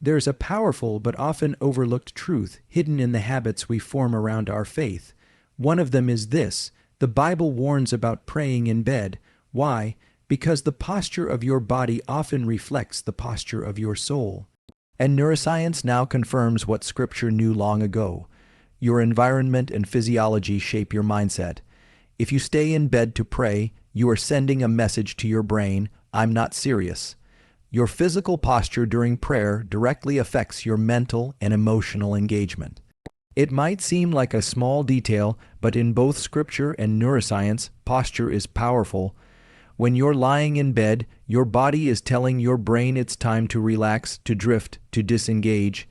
There's a powerful but often overlooked truth hidden in the habits we form around our faith. One of them is this: the Bible warns about praying in bed. Why? Because the posture of your body often reflects the posture of your soul. And neuroscience now confirms what Scripture knew long ago. Your environment and physiology shape your mindset. If you stay in bed to pray, you are sending a message to your brain, "I'm not serious." Your physical posture during prayer directly affects your mental and emotional engagement. It might seem like a small detail, but in both Scripture and neuroscience, posture is powerful. When you're lying in bed, your body is telling your brain it's time to relax, to drift, to disengage.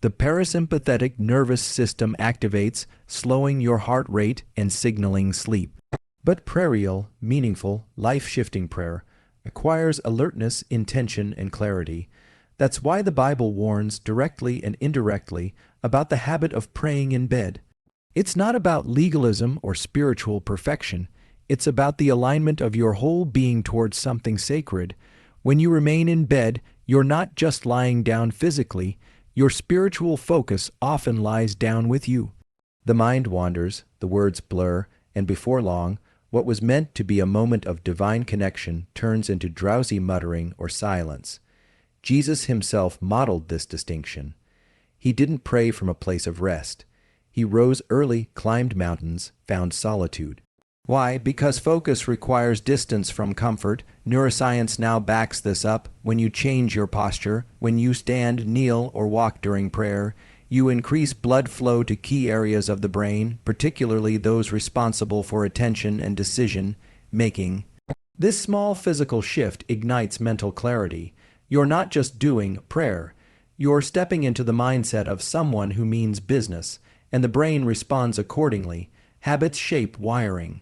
The parasympathetic nervous system activates, slowing your heart rate and signaling sleep. But prayer, meaningful, life-shifting prayer, requires alertness, intention, and clarity. That's why the Bible warns directly and indirectly about the habit of praying in bed. It's not about legalism or spiritual perfection. It's about the alignment of your whole being towards something sacred. When you remain in bed, you're not just lying down physically. Your spiritual focus often lies down with you. The mind wanders, the words blur, and before long, what was meant to be a moment of divine connection turns into drowsy muttering or silence. Jesus himself modeled this distinction. He didn't pray from a place of rest. He rose early, climbed mountains, found solitude. Why? Because focus requires distance from comfort. Neuroscience now backs this up. When you change your posture, when you stand, kneel, or walk during prayer, you increase blood flow to key areas of the brain, particularly those responsible for attention and decision-making. This small physical shift ignites mental clarity. You're not just doing prayer. You're stepping into the mindset of someone who means business, and the brain responds accordingly. Habits shape wiring.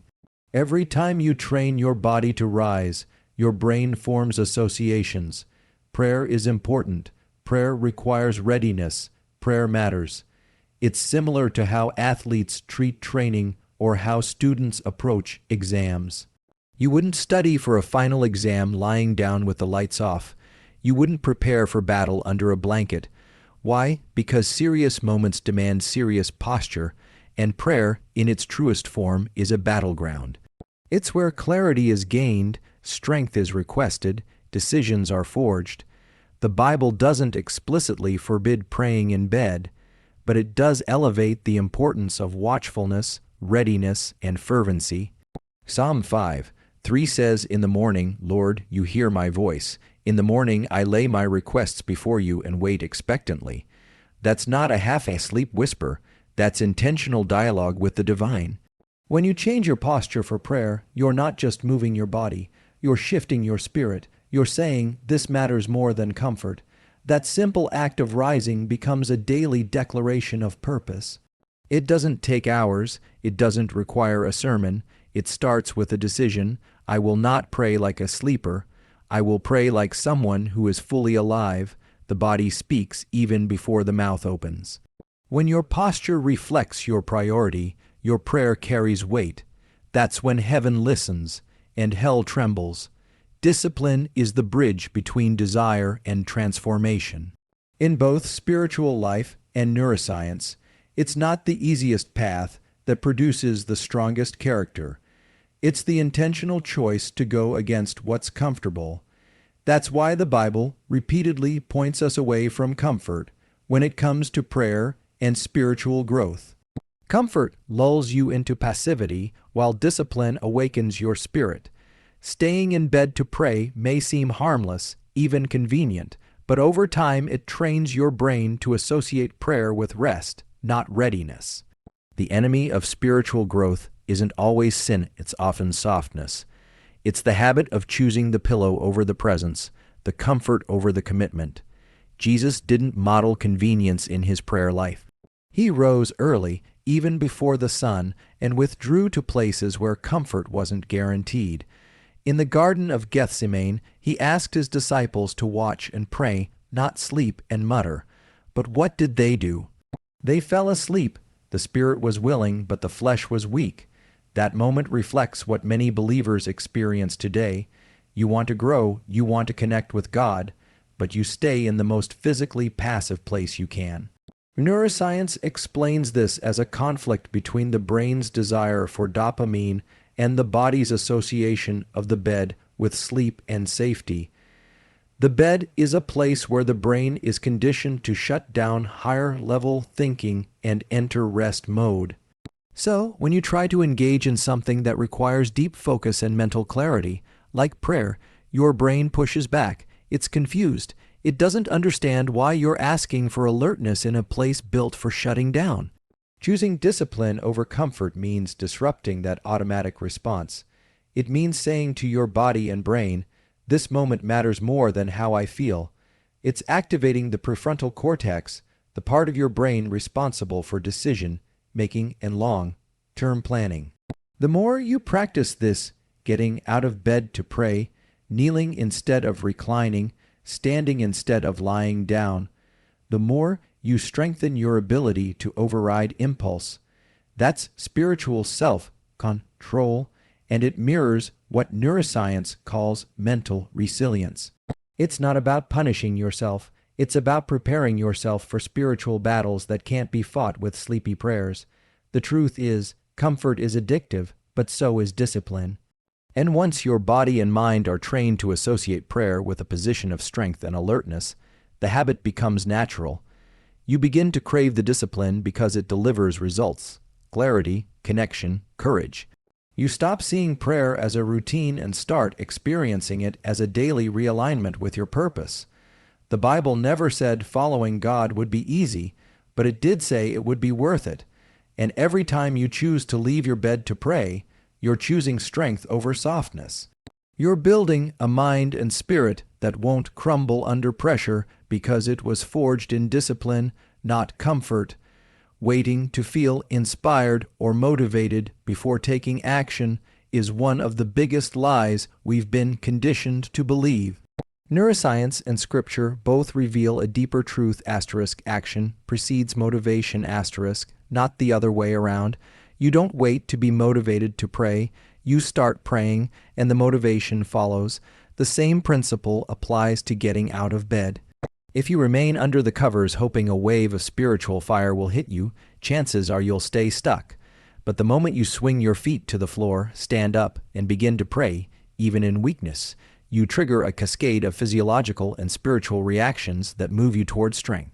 Every time you train your body to rise, your brain forms associations. Prayer is important. Prayer requires readiness. Prayer matters. It's similar to how athletes treat training or how students approach exams. You wouldn't study for a final exam lying down with the lights off. You wouldn't prepare for battle under a blanket. Why? Because serious moments demand serious posture, and prayer, in its truest form, is a battleground. It's where clarity is gained, strength is requested, decisions are forged. The Bible doesn't explicitly forbid praying in bed, but it does elevate the importance of watchfulness, readiness, and fervency. Psalm 5:3 says, "In the morning, Lord, you hear my voice. In the morning I lay my requests before you and wait expectantly." That's not a half-asleep whisper. That's intentional dialogue with the divine. When you change your posture for prayer, you're not just moving your body, you're shifting your spirit. You're saying, "This matters more than comfort." That simple act of rising becomes a daily declaration of purpose. It doesn't take hours, it doesn't require a sermon. It starts with a decision: I will not pray like a sleeper. I will pray like someone who is fully alive. The body speaks even before the mouth opens. When your posture reflects your priority, your prayer carries weight. That's when heaven listens and hell trembles. Discipline is the bridge between desire and transformation. In both spiritual life and neuroscience, it's not the easiest path that produces the strongest character. It's the intentional choice to go against what's comfortable. That's why the Bible repeatedly points us away from comfort when it comes to prayer and spiritual growth. Comfort lulls you into passivity, while discipline awakens your spirit. Staying in bed to pray may seem harmless, even convenient, but over time it trains your brain to associate prayer with rest, not readiness. The enemy of spiritual growth isn't always sin, it's often softness. It's the habit of choosing the pillow over the presence, the comfort over the commitment. Jesus didn't model convenience in his prayer life. He rose early, even before the sun, and withdrew to places where comfort wasn't guaranteed. In the Garden of Gethsemane, he asked his disciples to watch and pray, not sleep and mutter. But what did they do? They fell asleep. The spirit was willing, but the flesh was weak. That moment reflects what many believers experience today. You want to grow, you want to connect with God, but you stay in the most physically passive place you can. Neuroscience explains this as a conflict between the brain's desire for dopamine and the body's association of the bed with sleep and safety. The bed is a place where the brain is conditioned to shut down higher-level thinking and enter rest mode. So, when you try to engage in something that requires deep focus and mental clarity, like prayer, your brain pushes back. It's confused. It doesn't understand why you're asking for alertness in a place built for shutting down. Choosing discipline over comfort means disrupting that automatic response. It means saying to your body and brain, "This moment matters more than how I feel." It's activating the prefrontal cortex, the part of your brain responsible for decision making and long-term planning. The more you practice this, getting out of bed to pray, kneeling instead of reclining, standing instead of lying down, the more you strengthen your ability to override impulse. That's spiritual self-control, and it mirrors what neuroscience calls mental resilience. It's not about punishing yourself. It's about preparing yourself for spiritual battles that can't be fought with sleepy prayers. The truth is, comfort is addictive, but so is discipline. And once your body and mind are trained to associate prayer with a position of strength and alertness, the habit becomes natural. You begin to crave the discipline because it delivers results: clarity, connection, courage. You stop seeing prayer as a routine and start experiencing it as a daily realignment with your purpose. The Bible never said following God would be easy, but it did say it would be worth it. And every time you choose to leave your bed to pray, you're choosing strength over softness. You're building a mind and spirit that won't crumble under pressure because it was forged in discipline, not comfort. Waiting to feel inspired or motivated before taking action is one of the biggest lies we've been conditioned to believe. Neuroscience and Scripture both reveal a deeper truth: action precedes motivation, not the other way around. You don't wait to be motivated to pray. You start praying, and the motivation follows. The same principle applies to getting out of bed. If you remain under the covers hoping a wave of spiritual fire will hit you, chances are you'll stay stuck. But the moment you swing your feet to the floor, stand up, and begin to pray, even in weakness, you trigger a cascade of physiological and spiritual reactions that move you toward strength.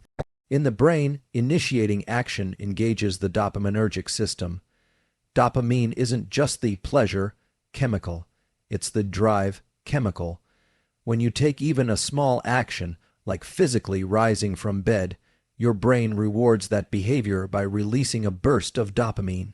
In the brain, initiating action engages the dopaminergic system. Dopamine isn't just the pleasure chemical, it's the drive chemical. When you take even a small action, like physically rising from bed, your brain rewards that behavior by releasing a burst of dopamine.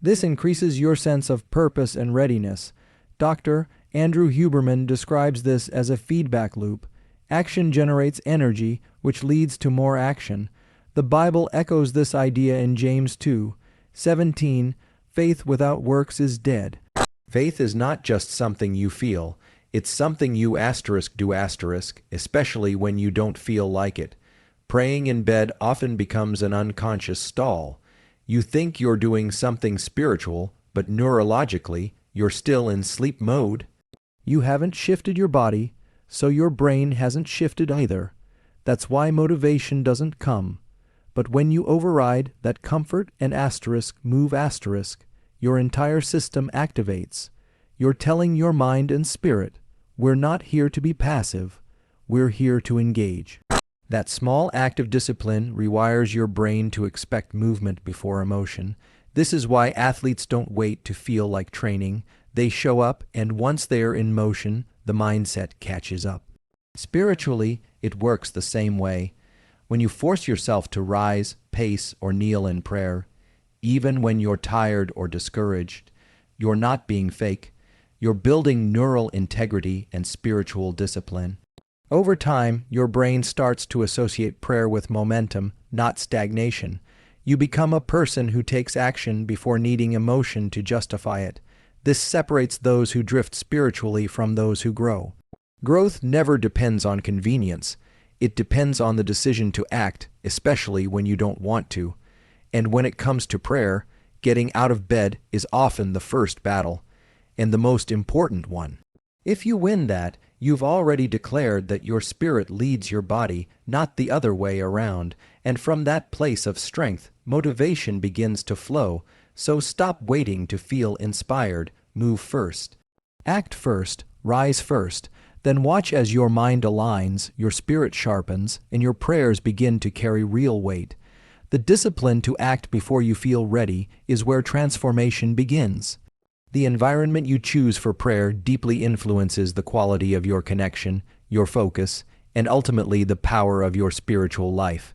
This increases your sense of purpose and readiness. Dr. Andrew Huberman describes this as a feedback loop. Action generates energy, which leads to more action. The Bible echoes this idea in James 2:17. Faith without works is dead. Faith is not just something you feel. It's something you do, especially when you don't feel like it. Praying in bed often becomes an unconscious stall. You think you're doing something spiritual, but neurologically, you're still in sleep mode. You haven't shifted your body, so your brain hasn't shifted either. That's why motivation doesn't come. But when you override that comfort and move your entire system activates. You're telling your mind and spirit, we're not here to be passive, we're here to engage. That small act of discipline rewires your brain to expect movement before emotion. This is why athletes don't wait to feel like training. They show up, and once they're in motion, the mindset catches up. Spiritually, it works the same way. When you force yourself to rise, pace, or kneel in prayer, even when you're tired or discouraged, you're not being fake. You're building neural integrity and spiritual discipline. Over time, your brain starts to associate prayer with momentum, not stagnation. You become a person who takes action before needing emotion to justify it. This separates those who drift spiritually from those who grow. Growth never depends on convenience. It depends on the decision to act, especially when you don't want to. And when it comes to prayer, getting out of bed is often the first battle, and the most important one. If you win that, you've already declared that your spirit leads your body, not the other way around, and from that place of strength, motivation begins to flow. So stop waiting to feel inspired. Move first. Act first, rise first, then watch as your mind aligns, your spirit sharpens, and your prayers begin to carry real weight. The discipline to act before you feel ready is where transformation begins. The environment you choose for prayer deeply influences the quality of your connection, your focus, and ultimately the power of your spiritual life.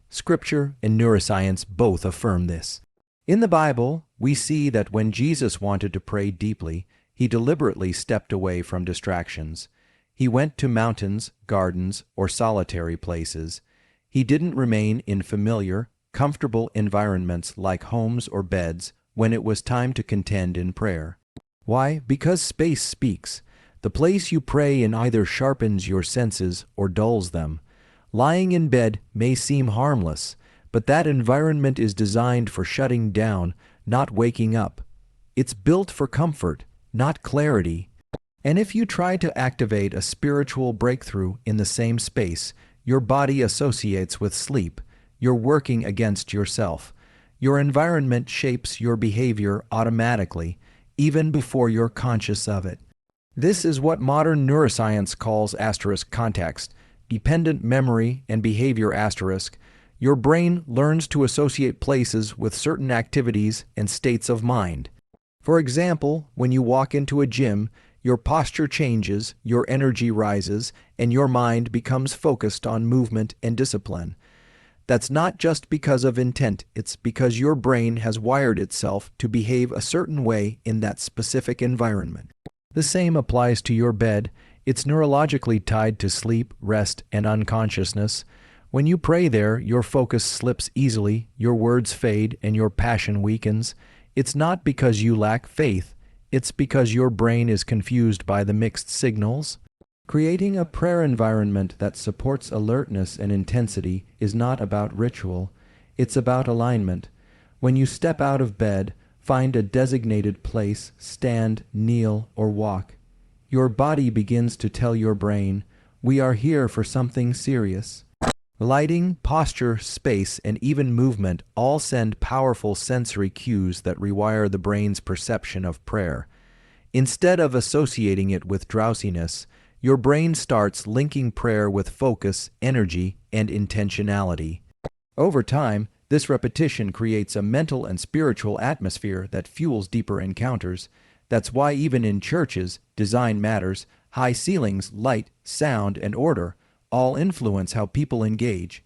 Scripture and neuroscience both affirm this. In the Bible, we see that when Jesus wanted to pray deeply, he deliberately stepped away from distractions. He went to mountains, gardens, or solitary places. He didn't remain in familiar, comfortable environments like homes or beds when it was time to contend in prayer. Why? Because space speaks. The place you pray in either sharpens your senses or dulls them. Lying in bed may seem harmless, but that environment is designed for shutting down, not waking up. It's built for comfort, not clarity. And if you try to activate a spiritual breakthrough in the same space, your body associates with sleep. You're working against yourself. Your environment shapes your behavior automatically, even before you're conscious of it. This is what modern neuroscience calls asterisk context, dependent memory and behavior asterisk. Your brain learns to associate places with certain activities and states of mind. For example, when you walk into a gym, your posture changes, your energy rises, and your mind becomes focused on movement and discipline. That's not just because of intent, it's because your brain has wired itself to behave a certain way in that specific environment. The same applies to your bed. It's neurologically tied to sleep, rest, and unconsciousness. When you pray there, your focus slips easily, your words fade, and your passion weakens. It's not because you lack faith, it's because your brain is confused by the mixed signals. Creating a prayer environment that supports alertness and intensity is not about ritual, it's about alignment. When you step out of bed, find a designated place, stand, kneel, or walk. Your body begins to tell your brain, "We are here for something serious." Lighting, posture, space, and even movement all send powerful sensory cues that rewire the brain's perception of prayer. Instead of associating it with drowsiness, your brain starts linking prayer with focus, energy, and intentionality. Over time, this repetition creates a mental and spiritual atmosphere that fuels deeper encounters. That's why even in churches, design matters. High ceilings, light, sound, and order all influence how people engage.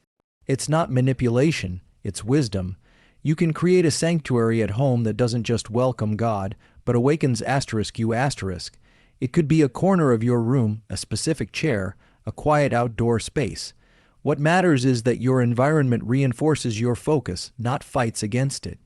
It's not manipulation, it's wisdom. You can create a sanctuary at home that doesn't just welcome God, but awakens you asterisk. It could be a corner of your room, a specific chair, a quiet outdoor space. What matters is that your environment reinforces your focus, not fights against it.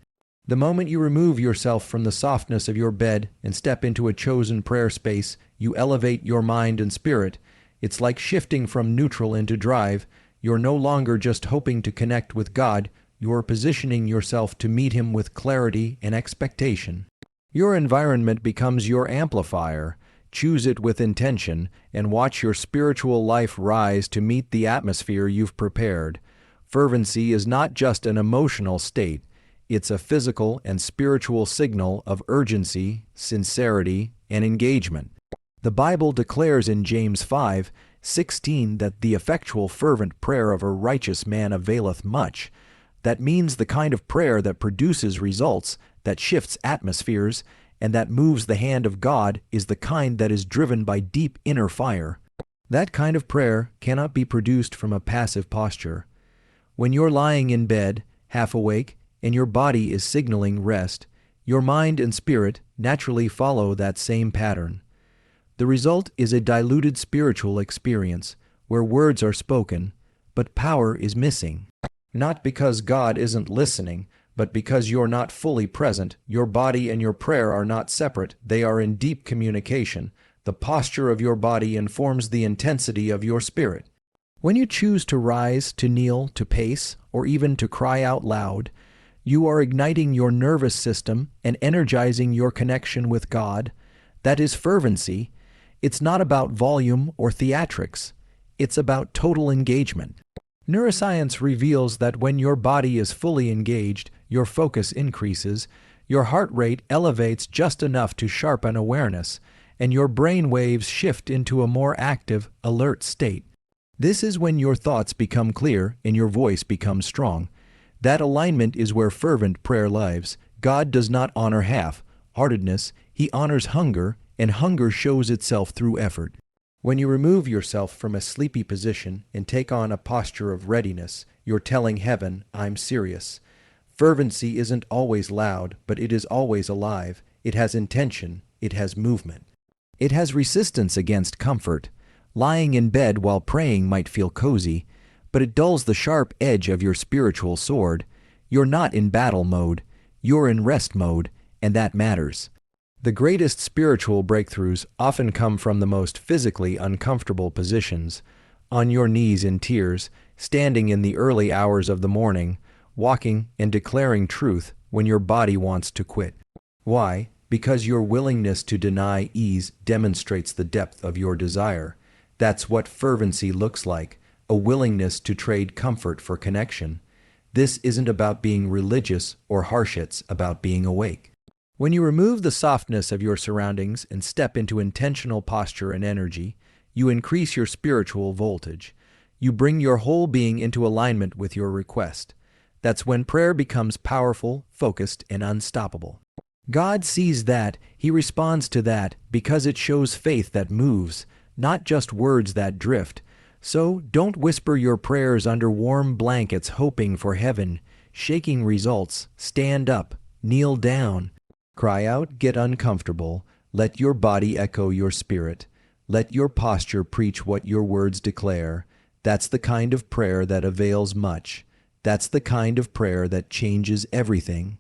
The moment you remove yourself from the softness of your bed and step into a chosen prayer space, you elevate your mind and spirit. It's like shifting from neutral into drive. You're no longer just hoping to connect with God, you're positioning yourself to meet Him with clarity and expectation. Your environment becomes your amplifier. Choose it with intention, and watch your spiritual life rise to meet the atmosphere you've prepared. Fervency is not just an emotional state, it's a physical and spiritual signal of urgency, sincerity, and engagement. The Bible declares in James 5:16 that the effectual fervent prayer of a righteous man availeth much. That means the kind of prayer that produces results, that shifts atmospheres, and that moves the hand of God is the kind that is driven by deep inner fire. That kind of prayer cannot be produced from a passive posture. When you're lying in bed, half awake, and your body is signaling rest, your mind and spirit naturally follow that same pattern. The result is a diluted spiritual experience, where words are spoken, but power is missing. Not because God isn't listening, but because you're not fully present. Your body and your prayer are not separate, they are in deep communication. The posture of your body informs the intensity of your spirit. When you choose to rise, to kneel, to pace, or even to cry out loud, you are igniting your nervous system and energizing your connection with God. That is fervency. It's not about volume or theatrics. It's about total engagement. Neuroscience reveals that when your body is fully engaged, your focus increases, your heart rate elevates just enough to sharpen awareness, and your brain waves shift into a more active, alert state. This is when your thoughts become clear and your voice becomes strong. That alignment is where fervent prayer lives. God does not honor half-heartedness, He honors hunger, and hunger shows itself through effort. When you remove yourself from a sleepy position and take on a posture of readiness, you're telling heaven, I'm serious. Fervency isn't always loud, but it is always alive. It has intention. It has movement. It has resistance against comfort. Lying in bed while praying might feel cozy, but it dulls the sharp edge of your spiritual sword. You're not in battle mode. You're in rest mode, and that matters. The greatest spiritual breakthroughs often come from the most physically uncomfortable positions, on your knees in tears, standing in the early hours of the morning, walking and declaring truth when your body wants to quit. Why? Because your willingness to deny ease demonstrates the depth of your desire. That's what fervency looks like, a willingness to trade comfort for connection. This isn't about being religious or harsh, it's about being awake. When you remove the softness of your surroundings and step into intentional posture and energy, you increase your spiritual voltage. You bring your whole being into alignment with your request. That's when prayer becomes powerful, focused, and unstoppable. God sees that, He responds to that, because it shows faith that moves, not just words that drift. So don't whisper your prayers under warm blankets hoping for heaven, shaking results. Stand up, kneel down. Cry out, get uncomfortable. Let your body echo your spirit. Let your posture preach what your words declare. That's the kind of prayer that avails much. That's the kind of prayer that changes everything.